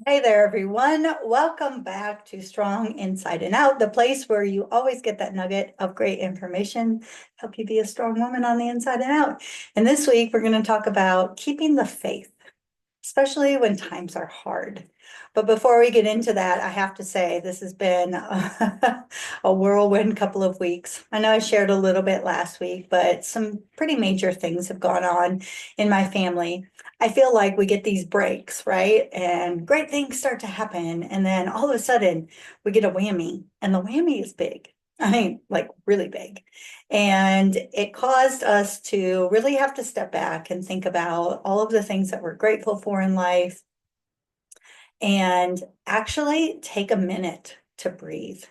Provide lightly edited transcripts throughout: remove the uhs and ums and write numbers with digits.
Hey there, everyone. Welcome back to Strong Inside and Out, the place where you always get that nugget of great information, help you be a strong woman on the inside and out. And this week, we're going to talk about keeping the faith, especially when times are hard. But before we get into that, I have to say this has been a whirlwind couple of weeks. I know I shared a little bit last week, but some pretty major things have gone on in my family. I feel like we get these breaks, right? And great things start to happen. And then all of a sudden we get a whammy, and the whammy is big. I mean, like really big. And it caused us to really have to step back and think about all of the things that we're grateful for in life and actually take a minute to breathe.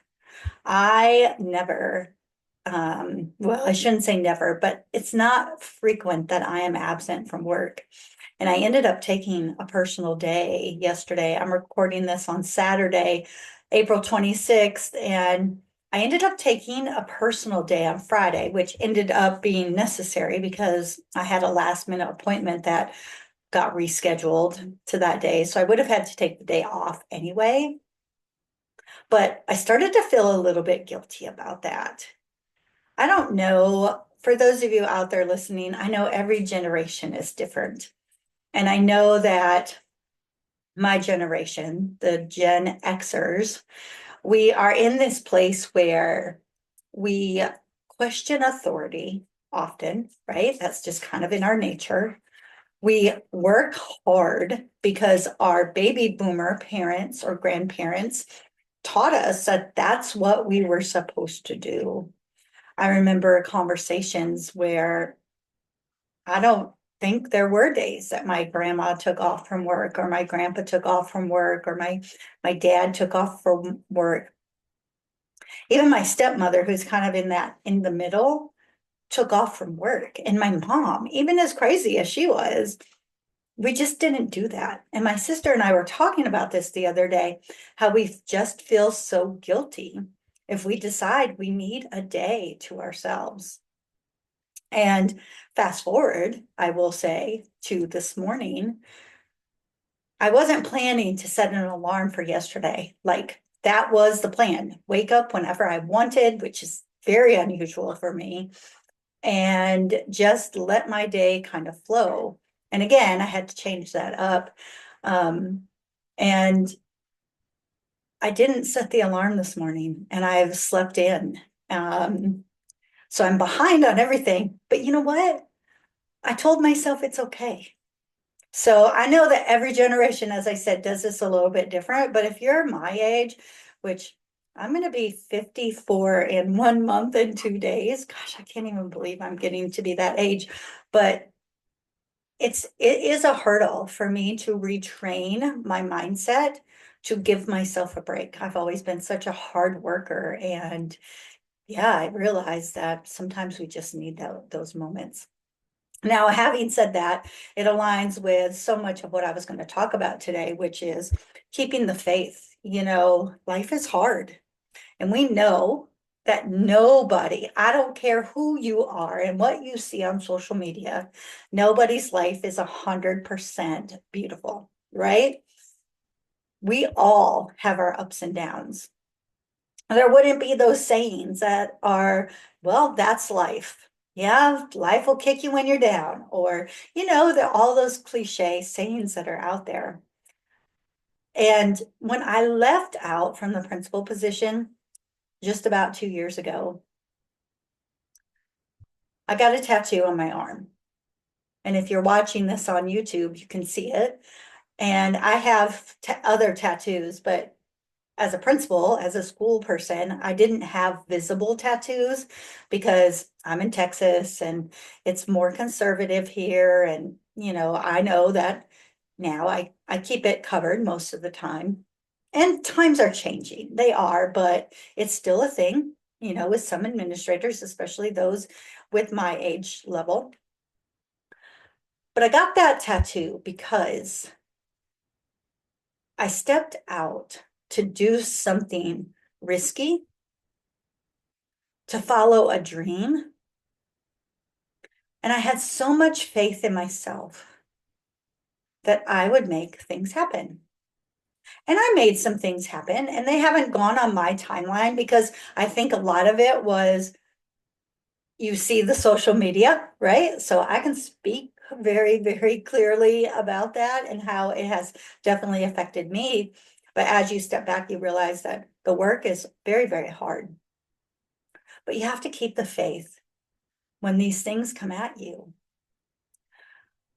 I never, well, I shouldn't say never, but it's not frequent that I am absent from work. And I ended up taking a personal day yesterday. I'm recording this on Saturday, April 26th, and I ended up taking a personal day on Friday, which ended up being necessary because I had a last minute appointment that got rescheduled to that day. So I would have had to take the day off anyway. But I started to feel a little bit guilty about that. I don't know. For those of you out there listening, I know every generation is different. And I know that my generation, the Gen Xers, we are in this place where we question authority often, right? That's just kind of in our nature. We work hard because our baby boomer parents or grandparents taught us that that's what we were supposed to do. I remember conversations where I don't think there were days that my grandma took off from work or my grandpa took off from work or my dad took off from work. Even my stepmother, who's kind of in the middle, took off from work. And my mom, even as crazy as she was, we just didn't do that. And my sister and I were talking about this the other day, how we just feel so guilty if we decide we need a day to ourselves. And fast forward, I will say, to this morning, I wasn't planning to set an alarm for yesterday. Like that was the plan. Wake up whenever I wanted, which is very unusual for me, and just let my day kind of flow. And again, I had to change that up. And I didn't set the alarm this morning and I've slept in. Um, so I'm behind on everything. But you know what? I told myself it's okay. So I know that every generation, as I said, does this a little bit different. But if you're my age, which I'm going to be 54 in 1 month and 2 days, gosh, I can't even believe I'm getting to be that age. But it is a hurdle for me to retrain my mindset to give myself a break. I've always been such a hard worker. And yeah, I realize that sometimes we just need those moments. Now, having said that, it aligns with so much of what I was going to talk about today, which is keeping the faith. You know, life is hard. And we know that nobody, I don't care who you are and what you see on social media, nobody's life is 100% beautiful, right? We all have our ups and downs. There wouldn't be those sayings that are, well, that's life. Yeah, life will kick you when you're down, or, all those cliche sayings that are out there. And when I left out from the principal position just about 2 years ago, I got a tattoo on my arm. And if you're watching this on YouTube, you can see it. And I have other tattoos, but as a principal, as a school person, I didn't have visible tattoos because I'm in Texas and it's more conservative here. And, I know that now I keep it covered most of the time. And times are changing. They are, but it's still a thing, with some administrators, especially those with my age level. But I got that tattoo because I stepped out to do something risky, to follow a dream. And I had so much faith in myself that I would make things happen. And I made some things happen, and they haven't gone on my timeline because I think a lot of it was you see the social media, right? So I can speak very, very clearly about that and how it has definitely affected me. But as you step back, you realize that the work is very, very hard. But you have to keep the faith when these things come at you.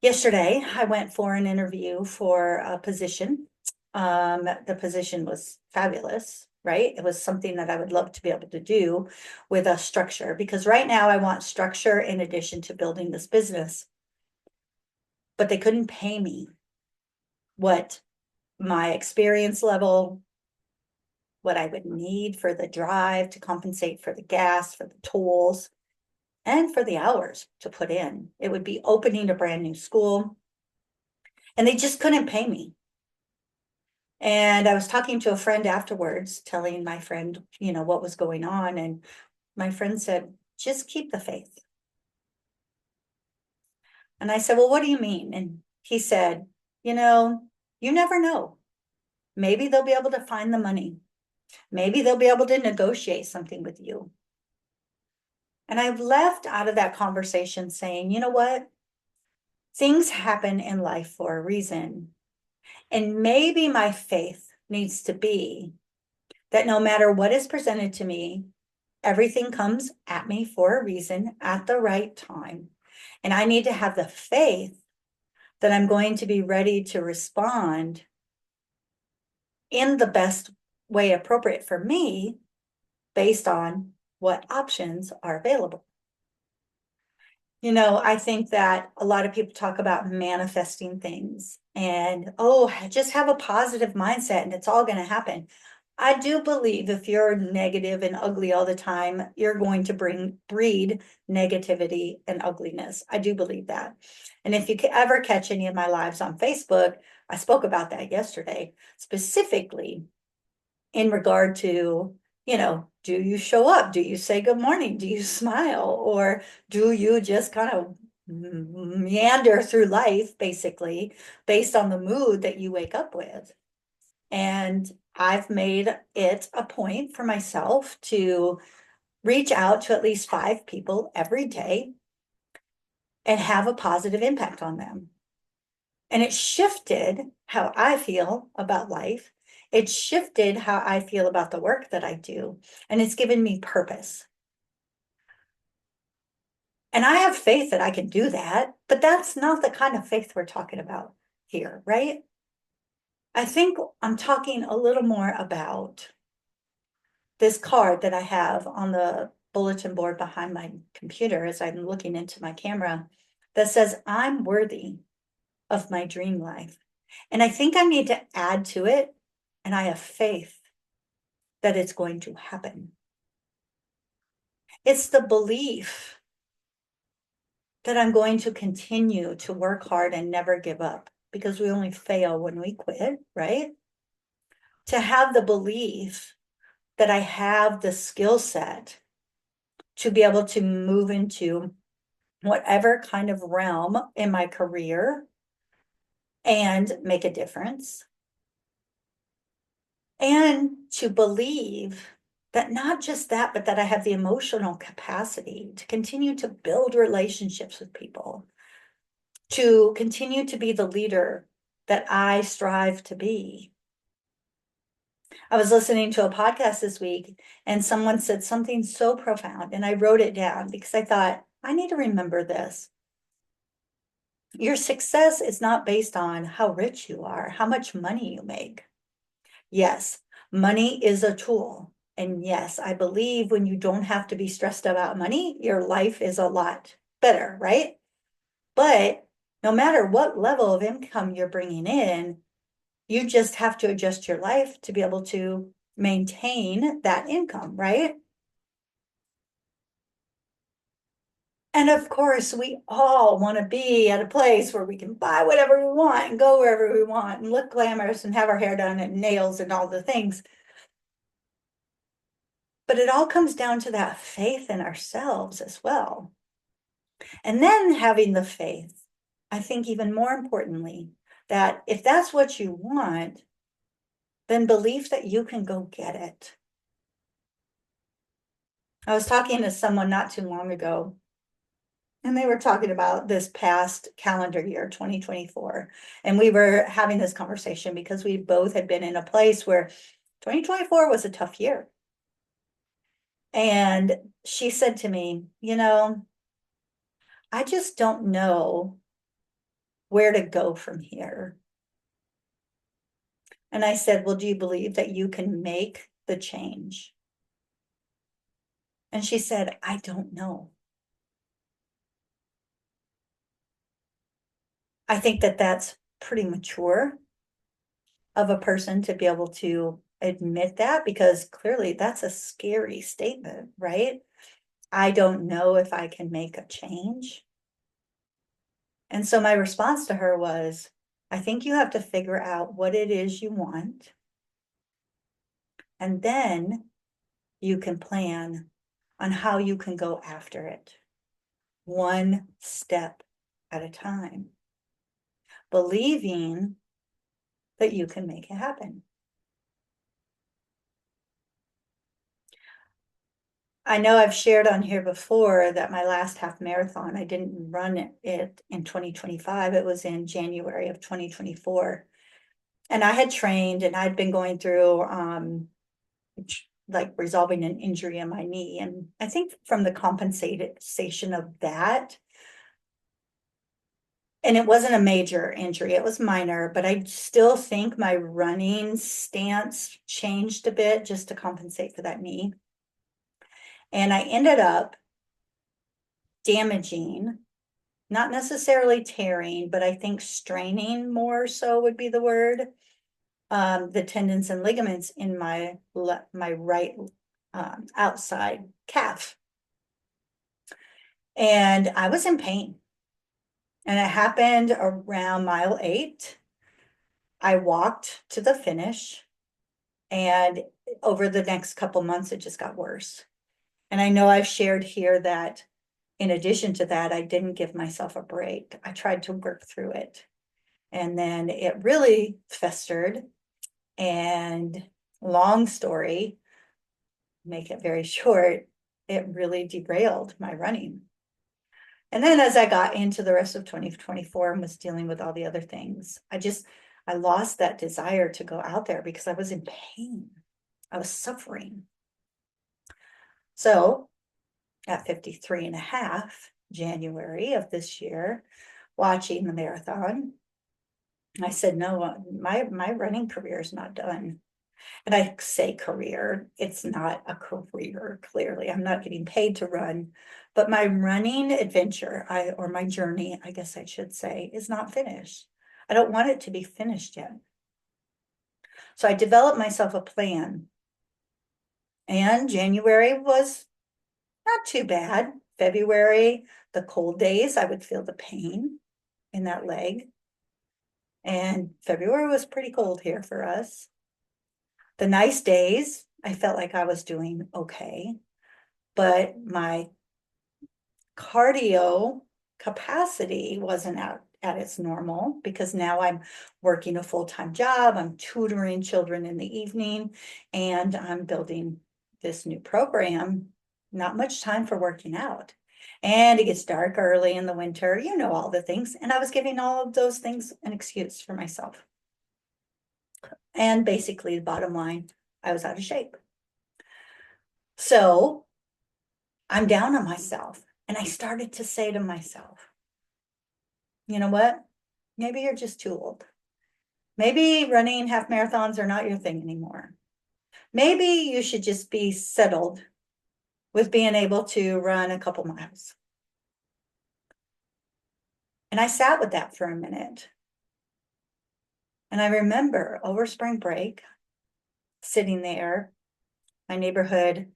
Yesterday, I went for an interview for a position. The position was fabulous, right? It was something that I would love to be able to do with a structure because right now I want structure in addition to building this business. But they couldn't pay me what my experience level, what I would need for the drive to compensate for the gas, for the tools, and for the hours to put in. It would be opening a brand new school, and they just couldn't pay me. And I was talking to a friend afterwards, telling my friend, what was going on. And my friend said, just keep the faith. And I said, well, what do you mean? And he said, you never know. Maybe they'll be able to find the money. Maybe they'll be able to negotiate something with you. And I've left out of that conversation saying, you know what? Things happen in life for a reason. And maybe my faith needs to be that no matter what is presented to me, everything comes at me for a reason at the right time. And I need to have the faith that I'm going to be ready to respond in the best way appropriate for me based on what options are available. I think that a lot of people talk about manifesting things and, oh, just have a positive mindset and it's all going to happen. I do believe if you're negative and ugly all the time, you're going to breed negativity and ugliness. I do believe that. And if you ever catch any of my lives on Facebook, I spoke about that yesterday, specifically in regard to, do you show up? Do you say good morning? Do you smile? Or do you just kind of meander through life, basically, based on the mood that you wake up with? And I've made it a point for myself to reach out to at least 5 people every day and have a positive impact on them. And it shifted how I feel about life. It shifted how I feel about the work that I do. And it's given me purpose. And I have faith that I can do that, but that's not the kind of faith we're talking about here, right? I think I'm talking a little more about this card that I have on the bulletin board behind my computer as I'm looking into my camera that says, I'm worthy of my dream life. And I think I need to add to it, and I have faith that it's going to happen. It's the belief that I'm going to continue to work hard and never give up because we only fail when we quit, right? To have the belief that I have the skill set to be able to move into whatever kind of realm in my career and make a difference. And to believe that not just that, but that I have the emotional capacity to continue to build relationships with people, to continue to be the leader that I strive to be. I was listening to a podcast this week and someone said something so profound, and I wrote it down because I thought, I need to remember this. Your success is not based on how rich you are, how much money you make. Yes, money is a tool. And yes, I believe when you don't have to be stressed about money, your life is a lot better, right? But no matter what level of income you're bringing in, you just have to adjust your life to be able to maintain that income, right? And of course, we all want to be at a place where we can buy whatever we want and go wherever we want and look glamorous and have our hair done and nails and all the things. But it all comes down to that faith in ourselves as well. And then having the faith, I think even more importantly, that if that's what you want, than belief that you can go get it. I was talking to someone not too long ago, and they were talking about this past calendar year, 2024. And we were having this conversation because we both had been in a place where 2024 was a tough year. And she said to me, I just don't know where to go from here. And I said, well, do you believe that you can make the change? And she said, I don't know. I think that that's pretty mature of a person to be able to admit that, because clearly that's a scary statement, right? I don't know if I can make a change. And so my response to her was, I think you have to figure out what it is you want. And then you can plan on how you can go after it, one step at a time, believing that you can make it happen. I know I've shared on here before that my last half marathon, I didn't run it in 2025. It was in January of 2024. And I had trained and I'd been going through like resolving an injury in my knee. And I think from the compensation of that, and it wasn't a major injury, it was minor, but I still think my running stance changed a bit just to compensate for that knee. And I ended up damaging, not necessarily tearing, but I think straining more so would be the word, the tendons and ligaments in my right outside calf. And I was in pain. And it happened around mile 8. I walked to the finish, and over the next couple months, it just got worse. And I know I've shared here that in addition to that, I didn't give myself a break. I tried to work through it. And then it really festered. And long story, make it very short, it really derailed my running. And then as I got into the rest of 2024 and was dealing with all the other things, I lost that desire to go out there because I was in pain. I was suffering. So at 53 and a half, January of this year, watching the marathon, I said, no, my running career is not done. And I say career, it's not a career, clearly. I'm not getting paid to run, but my running adventure, or my journey, I guess I should say, is not finished. I don't want it to be finished yet. So I developed myself a plan. And January was not too bad. February, the cold days, I would feel the pain in that leg. And February was pretty cold here for us. The nice days, I felt like I was doing okay, but my cardio capacity wasn't out at its normal because now I'm working a full-time job. I'm tutoring children in the evening, and I'm building this new program. Not much time for working out. And it gets dark early in the winter, all the things. And I was giving all of those things an excuse for myself. And basically, the bottom line, I was out of shape. So I'm down on myself. And I started to say to myself, you know what? Maybe you're just too old. Maybe running half marathons are not your thing anymore. Maybe you should just be settled with being able to run a couple miles. And I sat with that for a minute. And I remember over spring break, sitting there, my neighborhood,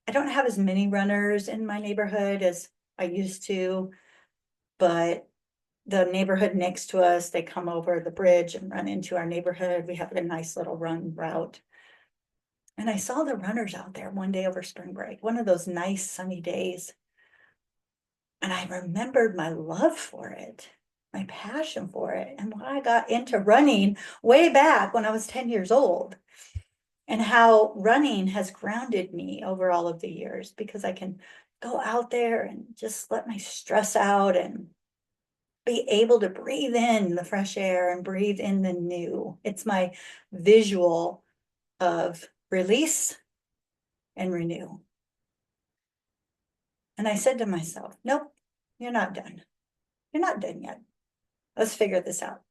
I don't have as many runners in my neighborhood as I used to, but the neighborhood next to us, they come over the bridge and run into our neighborhood. We have a nice little run route. And I saw the runners out there one day over spring break, one of those nice sunny days. And I remembered my love for it. my passion for it and why I got into running way back when I was 10 years old, and how running has grounded me over all of the years, because I can go out there and just let my stress out and be able to breathe in the fresh air and breathe in the new. It's my visual of release and renew. And I said to myself, nope, you're not done. You're not done yet. Let's figure this out.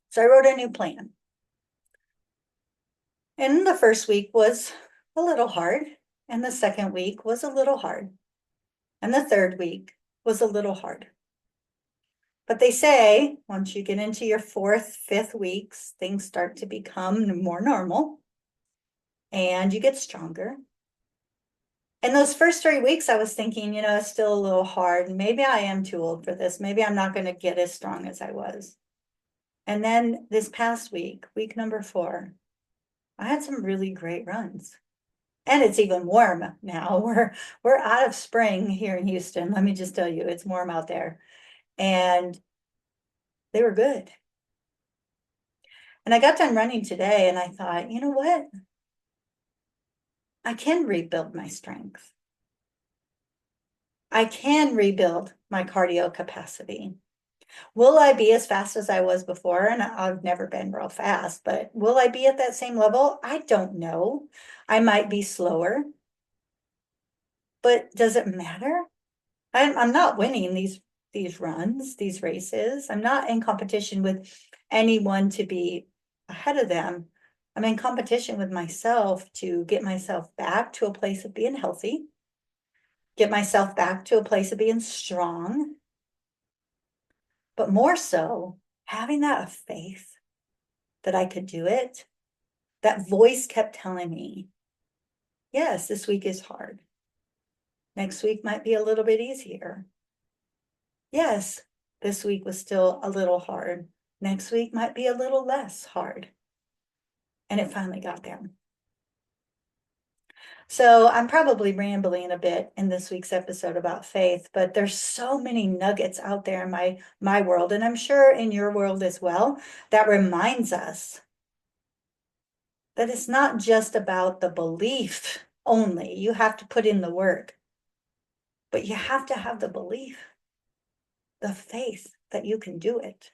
So I wrote a new plan. And the first week was a little hard. And the second week was a little hard. And the third week was a little hard. But they say once you get into your fourth, fifth weeks, things start to become more normal and you get stronger. And those first 3 weeks, I was thinking, it's still a little hard. Maybe I am too old for this. Maybe I'm not going to get as strong as I was. And then this past week, week number 4, I had some really great runs. And it's even warm now. We're out of spring here in Houston. Let me just tell you, it's warm out there. And they were good. And I got done running today and I thought, you know what? I can rebuild my strength. I can rebuild my cardio capacity. Will I be as fast as I was before? And I've never been real fast, but will I be at that same level? I don't know. I might be slower, but does it matter? I'm not winning these runs, these races. I'm not in competition with anyone to be ahead of them. I'm in competition with myself to get myself back to a place of being healthy, get myself back to a place of being strong, but more so having that faith that I could do it. That voice kept telling me, yes, this week is hard. Next week might be a little bit easier. Yes, this week was still a little hard. Next week might be a little less hard. And it finally got there. So I'm probably rambling a bit in this week's episode about faith, but there's so many nuggets out there in my world, and I'm sure in your world as well, that reminds us that it's not just about the belief only. You have to put in the work, but you have to have the belief, the faith that you can do it.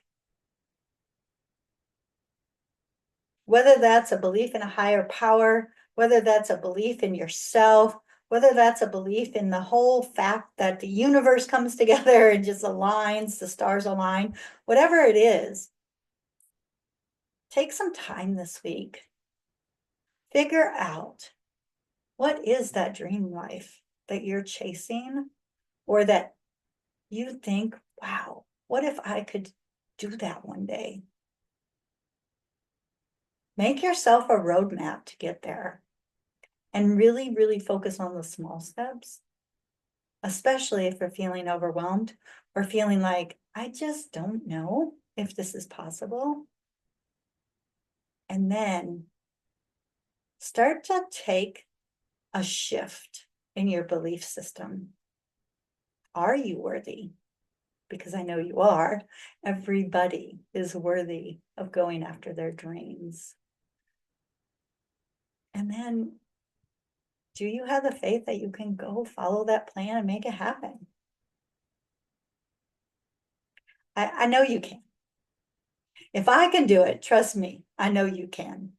Whether that's a belief in a higher power, whether that's a belief in yourself, whether that's a belief in the whole fact that the universe comes together and just aligns, the stars align, whatever it is, take some time this week. Figure out, what is that dream life that you're chasing, or that you think, wow, what if I could do that one day? Make yourself a roadmap to get there and really, really focus on the small steps, especially if you're feeling overwhelmed or feeling like, I just don't know if this is possible. And then start to take a shift in your belief system. Are you worthy? Because I know you are. Everybody is worthy of going after their dreams. And then, do you have the faith that you can go follow that plan and make it happen? I know you can. If I can do it, trust me, I know you can.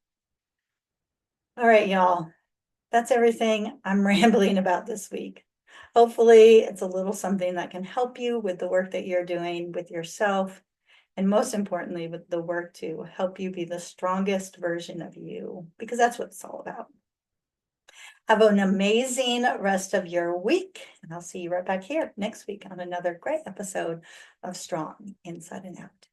All right, y'all. That's everything I'm rambling about this week. Hopefully, it's a little something that can help you with the work that you're doing with yourself, and most importantly, with the work to help you be the strongest version of you, because that's what it's all about. Have an amazing rest of your week, and I'll see you right back here next week on another great episode of Strong Inside and Out.